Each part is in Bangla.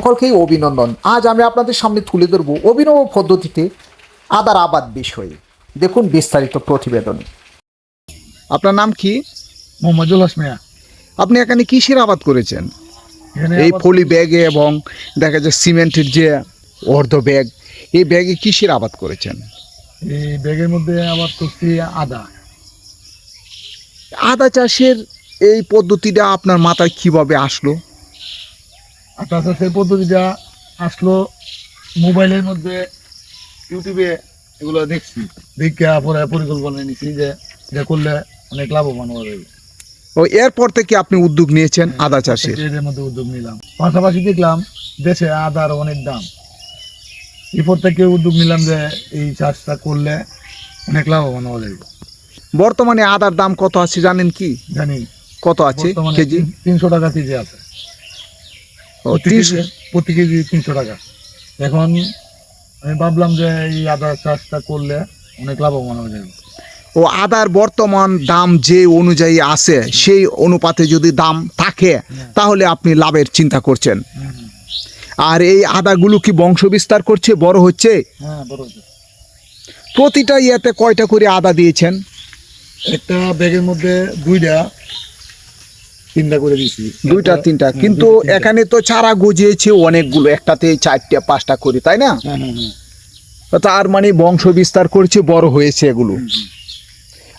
সকলকেই অভিনন্দন। আজ আমি আপনাদের সামনে তুলে ধরব অভিনব পদ্ধতিতে আদার আবাদ বিষয়ে। দেখুন বিস্তারিত প্রতিবেদনে। আপনার নাম কি? মোহাম্মদুল হাসমিয়া। আপনি এখানে কিসের আবাদ করেছেন? এখানে এই পলি ব্যাগে এবং দেখা যায় সিমেন্টের যে অর্ধ ব্যাগ, এই ব্যাগে কিসের আবাদ করেছেন? এই ব্যাগের মধ্যে আবার করছি আদা। আদা চাষের এই পদ্ধতিটা আপনার মাথায় কিভাবে আসলো? আদা চাষের পদ্ধতিটা আসলো মোবাইলের মধ্যে, ইউটিউবে এগুলো দেখছি, দেখে পরে পরিকল্পনা নিছি যে এটা করলে অনেক লাভবান হওয়া যাবে। ও এরপর থেকে আপনি উদ্যোগ নিয়েছেন আদা চাষের? এর মধ্যে উদ্যোগ নিলাম, পাশাপাশি দেখলাম দেশে আদার অনেক দাম। এরপর থেকে উদ্যোগ নিলাম যে এই চাষটা করলে অনেক লাভবান হওয়া যাবে। বর্তমানে আদার দাম কত আছে জানেন কি? জানি কত আছে বর্তমানে কেজি? 300 টাকা কেজি আছে। ও, প্রতি কেজি 300 টাকা। এখন আমি ভাবলাম যে এই আদা চাষটা করলে অনেক লাভবান হয়ে যাবে। ও আদার বর্তমান দাম যে অনুযায়ী আছে সেই অনুপাতে যদি দাম থাকে তাহলে আপনি লাভের চিন্তা করছেন। আর এই আদাগুলো কি বংশ বিস্তার করছে, বড় হচ্ছে? হ্যাঁ, বড় হচ্ছে। প্রতিটা ইয়েতে কয়টা করে আদা দিয়েছেন? একটা ব্যাগের মধ্যে তিনটা করে দিয়েছি। দুইটা তিনটা, কিন্তু এখানে তো চারা গজিয়েছে অনেকগুলো, একটাতে 4টা 5টা করে, তাই না? হ্যাঁ হ্যাঁ হ্যাঁ। তার মানে বংশ বিস্তার করছে, বড় হয়েছে এগুলো।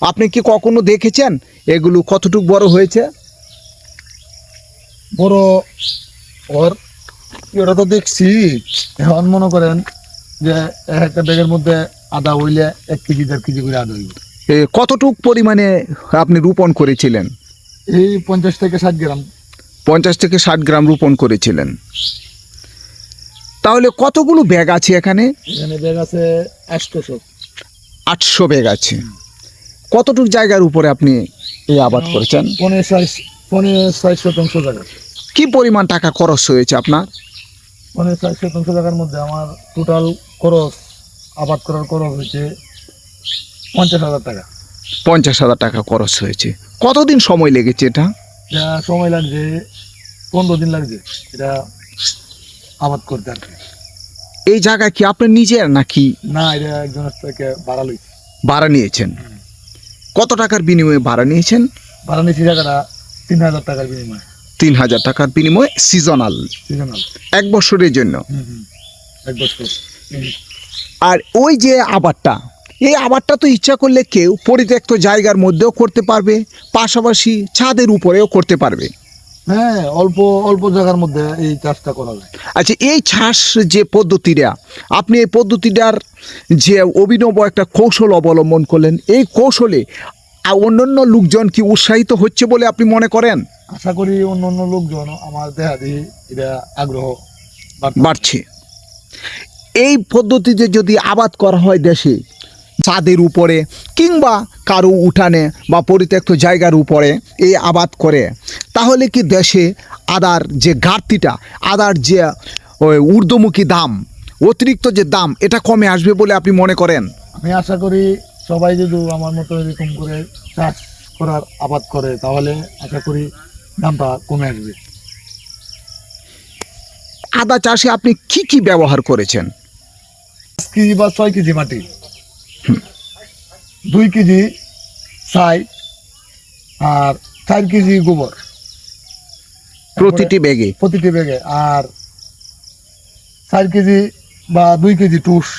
আপনি কি কখনো দেখেছেন এগুলো কতটুকু বড় হয়েছে? বড় ওর ওটা তো দেখছি। এখন মনে করেন যে একটা ব্যাগের মধ্যে আদা হইলে 1 কেজি 1.5 কেজি করে আদা হইবে। কতটুক পরিমাণে আপনি রোপণ করেছিলেন? এই 50 থেকে 60 গ্রাম। 50 থেকে 60 গ্রাম রোপণ করেছিলেন। তাহলে কতগুলো ব্যাগ আছে এখানে? এখানে ব্যাগ আছে 800। 800 ব্যাগ আছে। কতটুক জায়গার উপরে আপনি এই আবাদ করেছেন? 60 শতাংশ জায়গা। কি পরিমাণ টাকা খরচ হয়েছে আপনার? 60 শতাংশ জায়গার মধ্যে আমার টোটাল খরচ, আবাদ করার খরচ হচ্ছে 50,000 টাকা। 50,000 টাকা খরচ হয়েছে। কতদিন সময় লেগেছে এটা? যা সময় লাগছে 15 দিন লাগছে এটা আবাদ করতে আর কি। এই জায়গা কি আপনার নিজের নাকি? না, এটা একজনের থেকে ভাড়া লইছি। ভাড়া নিয়েছেন? কত টাকার বিনিময়ে ভাড়া নিয়েছেন? ভাড়া নিয়েছি জায়গাটা 3,000 টাকার বিনিময়ে। 3,000 টাকার বিনিময়ে সিজনাল, সিজনাল। 1 বছরের জন্য। 1 বছর। আর ওই যে আবাদটা, এই আবাদটা তো ইচ্ছা করলে কেউ পরিত্যক্ত জায়গার মধ্যেও করতে পারবে, পাশাপাশি ছাদের উপরেও করতে পারবে। হ্যাঁ, অল্প অল্প জায়গার মধ্যে এই চাষটা করা যায়। আচ্ছা, এই চাষ যে পদ্ধতিটা, আপনি এই পদ্ধতিটার যে অভিনব একটা কৌশল অবলম্বন করলেন, এই কৌশলে অন্যান্য লোকজন কি উৎসাহিত হচ্ছে বলে আপনি মনে করেন? আশা করি অন্য অন্য লোকজন আমার দেখা দিয়ে এটা আগ্রহ বাড়ছে। এই পদ্ধতিতে যদি আবাদ করা হয় দেশে, ছাদের উপরে কিংবা কারো উঠানে বা পরিত্যক্ত জায়গার উপরে এই আবাদ করে, তাহলে কি দেশে আদার যে ঘাটতিটা, আদার যে ঊর্ধ্বমুখী দাম, অতিরিক্ত যে দাম, এটা কমে আসবে বলে আপনি মনে করেন? আমি আশা করি সবাই যদি আমার মতো এরকম করে চাষ করার আবাদ করে তাহলে আশা করি দামটা কমে আসবে। আদা চাষে আপনি কি কি ব্যবহার করেছেন? 5 কেজি বা 6 কেজি মাটি, 2 কেজি ছাই আর 4 কেজি গোবর প্রতিটি ব্যাগে? প্রতিটি ব্যাগে। আর 4 কেজি বা 2 কেজি টুস।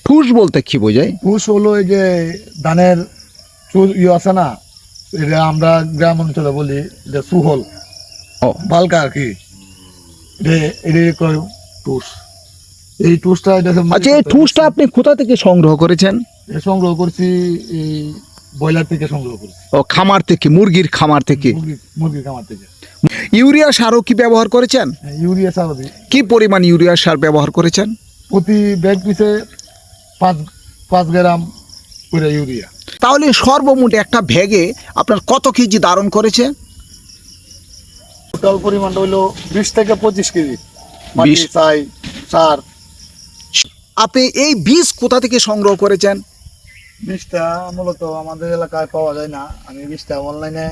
ঠুস বলতে কি বোঝায়? টুস হলো এই যে ধানের আছে না, এটা আমরা গ্রাম অঞ্চলে বলি এটা সুহল, বালকা আর কি। টুস, এই টুসটা আচ্ছা, এই ঠুসটা আপনি কোথা থেকে সংগ্রহ করেছেন? সংগ্রহ করছি এই ব্রয়লার থেকে সংগ্রহ করছি। ও, খামার থেকে, মুরগির খামার থেকে? মুরগির খামার থেকে। ইউরিয়া সারও কি ব্যবহার করেছেন? ইউরিয়া সার কি পরিমাণ ইউরিয়া সার ব্যবহার করেছেন? প্রতি ব্যাগ পিছে 5 গ্রাম করে ইউরিয়া। তাহলে সর্বমোট একটা ব্যাগে আপনার কত কেজি ধারণ করেছে? টোটাল পরিমাণটা হলো 20 থেকে 25 কেজি 20 ছাই সার। আপনি এই বীজ কোথা থেকে সংগ্রহ করেছেন? বীজটা মূলত আমাদের এলাকায় পাওয়া যায় না, আমি বীজটা অনলাইনে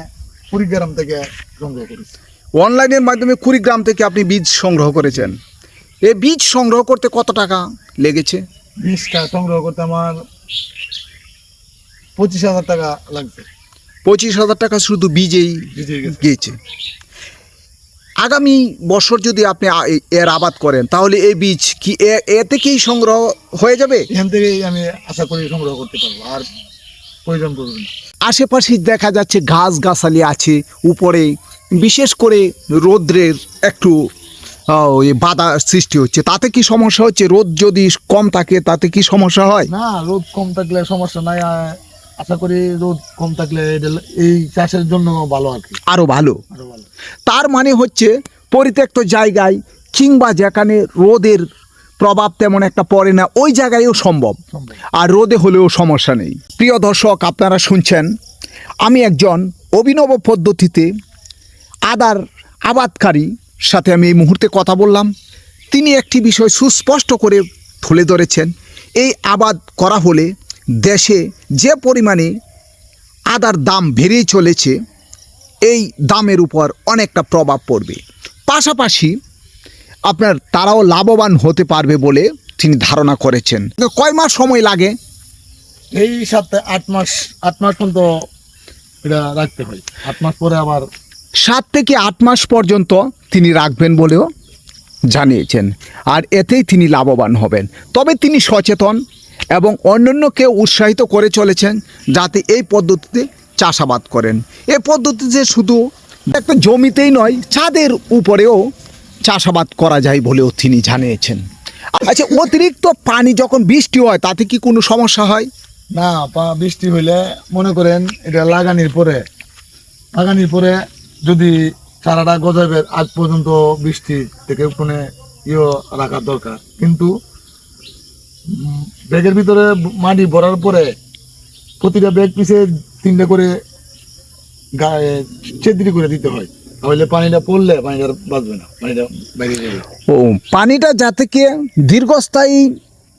কুড়িগ্রাম থেকে সংগ্রহ করেছি। অনলাইনের মাধ্যমে কুড়িগ্রাম থেকে আপনি বীজ সংগ্রহ করেছেন। এই বীজ সংগ্রহ করতে কত টাকা লেগেছে? বীজটা সংগ্রহ করতে আমার 25,000 টাকা লাগছে। 25,000 টাকা শুধু বীজেই বীজের গেছে। গিয়েছে। আগামী বছর যদি আপনি এর আবাদ করেন তাহলে এই বীজ কি এ থেকেই সংগ্রহ হয়ে যাবে? এখান থেকেই আমি আশা করি সংগ্রহ করতে পারবো, আর প্রয়োজন পড়বে না। আশেপাশে দেখা যাচ্ছে গাছগাছালি আছে উপরে, বিশেষ করে রৌদ্রের একটু ওই বাধা সৃষ্টি হচ্ছে, তাতে কি সমস্যা হচ্ছে? রোদ যদি কম থাকে তাতে কি সমস্যা হয়? না, রোদ কম থাকলে সমস্যা নাই। আশা করি রোদ কম থাকলে এই চাষের জন্য ভালো আর কি, আরও ভালো। আরো ভালো। তার মানে হচ্ছে পরিত্যক্ত জায়গায় কিংবা যেখানে রোদের প্রভাব তেমন একটা পড়ে না ওই জায়গায়ও সম্ভব, সম্ভব। আর রোদে হলেও সমস্যা নেই। প্রিয় দর্শক, আপনারা শুনছেন আমি একজন অভিনব পদ্ধতিতে আদার আবাদকারী সাথে আমি এই মুহূর্তে কথা বললাম। তিনি একটি বিষয় সুস্পষ্ট করে তুলে ধরেছেন। এই আবাদ করা হলে দেশে যে পরিমাণে আদার দাম বেড়েই চলেছে এই দামের উপর অনেকটা প্রভাব পড়বে, পাশাপাশি আপনার তারাও লাভবান হতে পারবে বলে তিনি ধারণা করেছেন। কয় মাস সময় লাগে? এই 7-8 মাস, 8 মাস পর্যন্ত এটা রাখতে হয়। 8 মাস পরে আবার 7 থেকে 8 মাস পর্যন্ত তিনি রাখবেন বলেও জানিয়েছেন, আর এতেই তিনি লাভবান হবেন। তবে তিনি সচেতন এবং অন্যান্যকে উৎসাহিত করে চলেছেন যাতে এই পদ্ধতিতে চাষাবাদ করেন। এই পদ্ধতিতে শুধু একটা জমিতেই নয়, ছাদের উপরেও চাষাবাদ করা যায় বলেও তিনি জানিয়েছেন। আচ্ছা, অতিরিক্ত পানি যখন বৃষ্টি হয় তাতে কি কোনো সমস্যা হয়? না, বৃষ্টি হইলে মনে করেন এটা লাগানির পরে যদি চারাটা গজাবের আগ পর্যন্ত বৃষ্টি থেকে কোনো রাখার দরকার। কিন্তু ব্যাগের ভিতরে মাটি ভরার পরে প্রতিটা ব্যাগ পিছে 3টে করে ছেদ্রি করে দিতে হয়, তাহলে পানিটা পড়লে পানিটা বাঁচবে না, পানিটা বাইরে যাবে। ও, পানিটা যাতে কি দীর্ঘস্থায়ী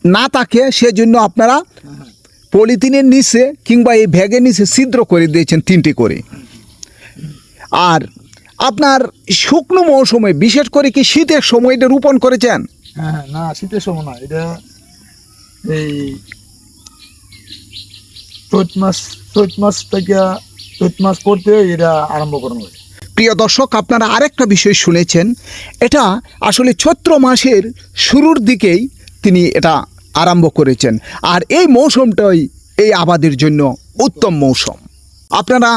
না থাকে সেজন্য আপনারা পলিথিনের নিচে কিংবা এই ব্যাগের নিচে ছিদ্র করে দিয়েছেন 3টে করে। আর আপনার শুকনো মৌসুমে, বিশেষ করে কি শীতের সময় এটা রোপণ করেছেন? হ্যাঁ, না, শীতের সময় না, এটা এই চৈত মাস করতে এটা আরম্ভ করানো হয়। প্রিয় দর্শক, আপনারা আরেকটা বিষয় শুনেছেন, এটা আসলে চৈত্র মাসের শুরুর দিকেই তিনি এটা আরম্ভ করেছেন, আর এই মৌসুমটাই এই আবাদের জন্য উত্তম মৌসুম। আপনারা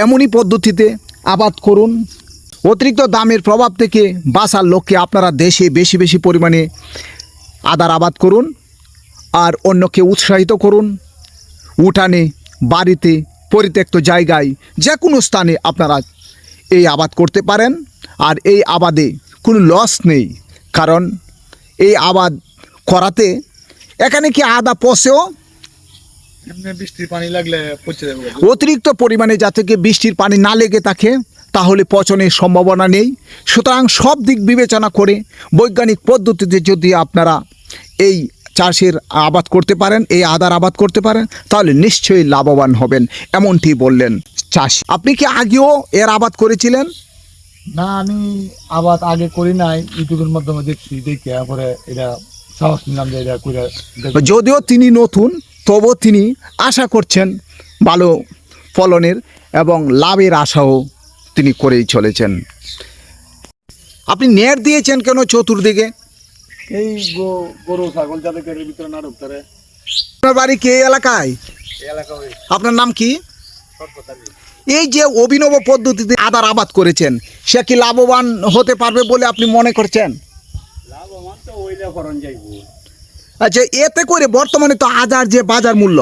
এমনই পদ্ধতিতে আবাদ করুন। অতিরিক্ত দামের প্রভাব থেকে বাঁচার লক্ষ্যে আপনারা দেশে বেশি বেশি পরিমাণে আদার আবাদ করুন, আর অন্যকে উৎসাহিত করুন। উঠানে, বাড়িতে, পরিত্যক্ত জায়গায়, যে কোনো স্থানে আপনারা এই আবাদ করতে পারেন। আর এই আবাদে কোনো লস নেই, কারণ এই আবাদ করাতে এখানে কি আদা পচেও এমনি বৃষ্টির পানি লাগলে পচে যাবে। অতিরিক্ত পরিমাণে যাতে কি বৃষ্টির পানি না লেগে থাকে তাহলে পচনের সম্ভাবনা নেই। সুতরাং সব দিক বিবেচনা করে বৈজ্ঞানিক পদ্ধতিতে যদি আপনারা এই চাষের আবাদ করতে পারেন, এই আদার আবাদ করতে পারেন, তাহলে নিশ্চয়ই লাভবান হবেন, এমনটি বললেন চাষি। আপনি কি আগেও এর আবাদ করেছিলেন? না, আমি আবাদ আগে করি নাই, ইউটিউবের মাধ্যমে দেখে পরে এটা সাহস নিলাম যে এটা করে দেখব। যদিও তিনি নতুন, তবুও তিনি আশা করছেন ভালো ফলনের এবং লাভের আশাও তিনি করেই চলেছেন। আপনি নেট দিয়েছেন কেন চতুর্দিকে? এই গরু ছাগল যাদেরকে এর ভিতরে না ঢুকতে পারে। আপনার বাড়ি কে এলাকায়? এই এলাকা ওই আপনার নাম কি? সর্বতালি। এই যে অভিনব পদ্ধতিতে আদার আবাদ করেছেন, সে কি লাভবান হতে পারবে বলে আপনি মনে করছেন? লাভবান তো ওইটা করণ যাইব। আচ্ছা, এতে করে বর্তমানে তো আদার যে বাজার মূল্য,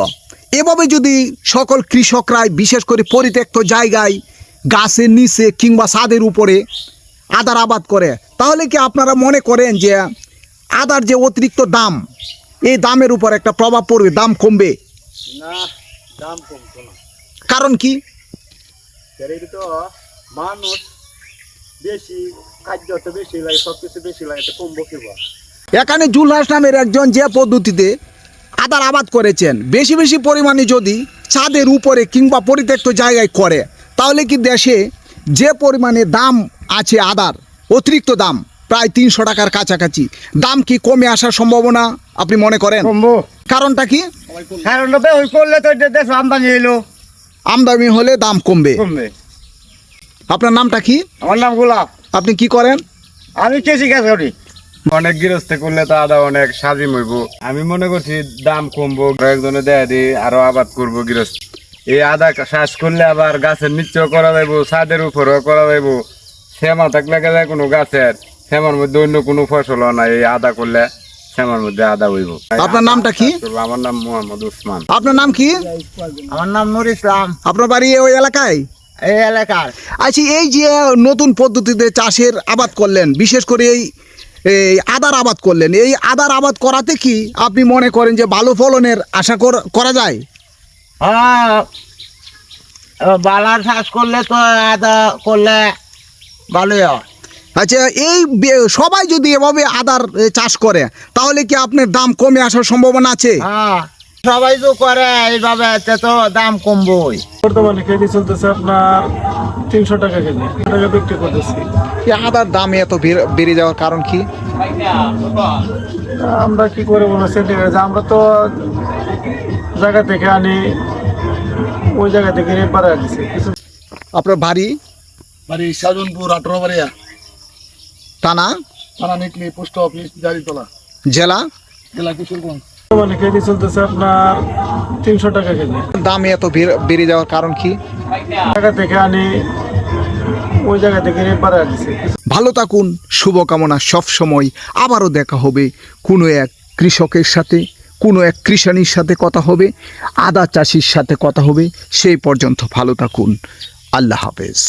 এভাবে যদি সকল কৃষকরাই বিশেষ করে পরিত্যক্ত জায়গায় গাছের নিচে কিংবা ছাদের উপরে আদার আবাদ করে, তাহলে কি আপনারা মনে করেন যে আদার যে অতিরিক্ত দাম, এই দামের উপর একটা প্রভাব পড়বে, দাম কমবে? না, দাম কমতো না। কারণ কি? এর তো মানুষ বেশি, খাদ্য তো বেশি লাগে, সব কিছু বেশি লাগে, তো কমবো কিবা। এখানে জুলহাস নামের একজন যে পদ্ধতিতে আদার আবাদ করেছেন, বেশি বেশি পরিমাণে যদি ছাদের উপরে কিংবা পরিত্যক্ত জায়গায় করে, তাহলে কি দেশে যে পরিমাণে দাম আছে আদার অতিরিক্ত দাম প্রায় 300 টাকার কাছাকাছি, দাম কি কমে আসার সম্ভাবনা আপনি মনে করেন? কমবো কারণটা কি? কারণ ওই করলে তো দেশ আমদানি এলো, আমদানি হলে দাম কমবে। কমবে। আপনার নামটা কি? আমার নাম গোলাপ, আপনি কি করেন? আমি কৃষি কাজ করি। অনেক গৃহস্থ করলে তো আদা অনেক স্বাধীন হইব। আমি মনে করছি দাম কমবো, একজনে দেয়া দি আরো আবাদ করবো গৃহস্থ। এই আদা চাষ করলে আবার গাছের নিচেও করা যাইব, ছাদের উপরেও করা যাইব। শ্যামা থাকলে গেলে কোনো গাছের শ্যামার মধ্যে অন্য কোনো ফসলও নাই, এই আদা করলে শ্যামার মধ্যে আদা হইব। আপনার নামটা কি? আমার নাম মোহাম্মদ উসমান। আপনার নাম কি? আমার নাম নুর ইসলাম, আপনার বাড়ি ওই এলাকায়? এই এলাকার। আচ্ছা, এই যে নতুন পদ্ধতিতে চাষের আবাদ করলেন, বিশেষ করে এই এই আদার আবাদ করলেন, এই আদার আবাদ করাতে কি আপনি মনে করেন যে ভালো ফলনের আশা করা যায়? হ্যাঁ, বালার চাষ করলে তো আদা করলে ভালোই হয়। আচ্ছা, এই সবাই যদি এভাবে আদার চাষ করে তাহলে কি আপনার দাম কমে আসার সম্ভাবনা আছে? হ্যাঁ, সবাই তো করে এইভাবে, এতে তো দাম কমবই। বর্তমানে কেজি চলতেছে আপনার 300 টাকা কেজি, টাকা বিক্রি করতেছি। এই আদার দাম এত বেড়ে যাওয়ার কারণ কি? আমরা কি করে বলবো, সেন্টিগ্রেড আমরা তো জায়গা থেকে আনি, ওই জায়গা থেকে রেট বাড়ায় দিচ্ছি কিছু। আপনার বাড়ি? বাড়ি সাজনপুর 18 বাড়িয়া, টানা, থানা নিকলি, পোস্ট অফিস, জারিতলা, জেলা? জেলা কিশোরগঞ্জ। বর্তমানে কেজি চলতেছে আপনার 300 টাকা কেজি, দাম এত বেড়ে যাওয়ার কারণ কি? জায়গা থেকে আনি, ওই জায়গা থেকে রেট বাড়ায় দিচ্ছি। ভালো থাকুন, শুভকামনা সব সময়। আবারও দেখা হবে কোনো এক কৃষকের সাথে, কোনো এক কৃষানির সাথে কথা হবে, আদা চাষির সাথে কথা হবে। সেই পর্যন্ত ভালো থাকুন। আল্লাহ হাফেজ।